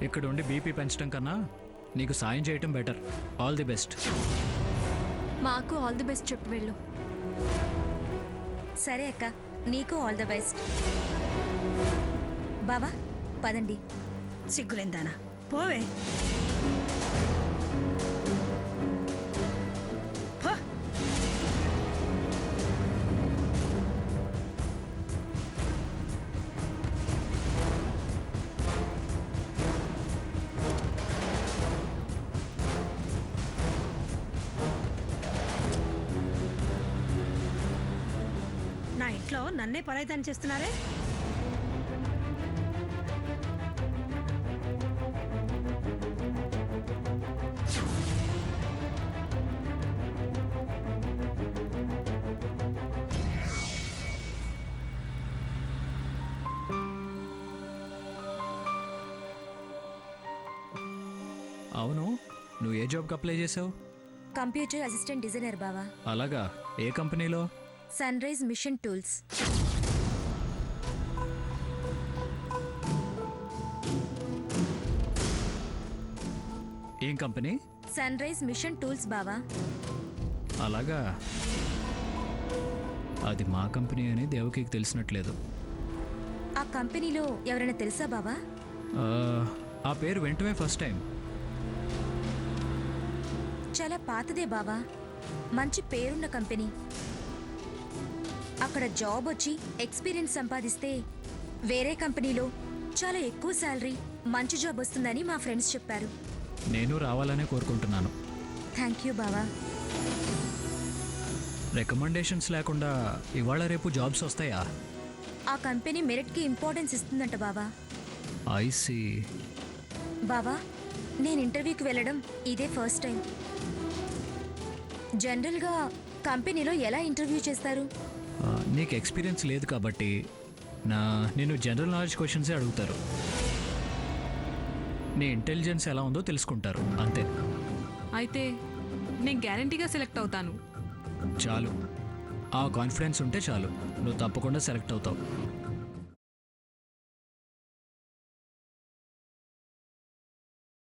ఇక్కడ ఉండి బీపీ పెంచడం కన్నా నీకు సాయం చేయటం బెటర్. All the best. మాకు ఆల్ ది బెస్ట్ చెప్పు వెళ్ళు. సరే అక్క, నీకు ఆల్ ద బెస్ట్. బావా పదండి. సిగ్గులేందానా పోవే. నా ఇంట్లో నన్నే పరాయిదాన్ని చేస్తున్నారే. అవును, నువ్వు ఏ జాబ్కి అప్లై చేసావు? కంప్యూటర్ అసిస్టెంట్ డిజైనర్ బావా. అలాగా, ఏ కంపెనీలో? Sun rise machine tools. ఏం company? Sun rise machine tools బావా. అలాగా, అది మా కంపెనీ అని దేవకికి తెలిసినట్లేదు. ఆ కంపెనీలో ఎవరైనా తెలుసా బావా? ఆ పేరు వెంటనే ఫస్ట్ టైం. చాలా పాతదే బావా, మంచి పేరున్న కంపెనీ. అక్కడ జాబ్ వచ్చి ఎక్స్పీరియన్స్ సంపాదిస్తే వేరే కంపెనీలో చాలా ఎక్కువ శాలరీ, మంచి జాబ్ వస్తుందని మా ఫ్రెండ్స్ చెప్పారు. నేను రావాలనే కోరుకుంటున్నాను. థ్యాంక్ యూ బావా. రికమెండేషన్స్ లేకుండా ఇవాళ రేపు జాబ్స్ వస్తాయా? ఆ కంపెనీ మెరిట్కి ఇంపార్టెన్స్ ఇస్తుందంట బావా. I see. బావా, నేను ఇంటర్వ్యూకి వెళ్ళడం ఇదే ఫస్ట్ టైం. జనరల్గా కంపెనీలో ఎలా ఇంటర్వ్యూ చేస్తారు? నీకు ఎక్స్పీరియన్స్ లేదు కాబట్టి నేను జనరల్ నాలెడ్జ్ క్వశ్చన్సే అడుగుతారు. నీ ఇంటెలిజెన్స్ ఎలా ఉందో తెలుసుకుంటారు, అంతే. అయితే నేను గ్యారంటీగా సెలెక్ట్ అవుతాను. చాలు, ఆ కాన్ఫిడెన్స్ ఉంటే చాలు, నువ్వు తప్పకుండా సెలెక్ట్ అవుతావు.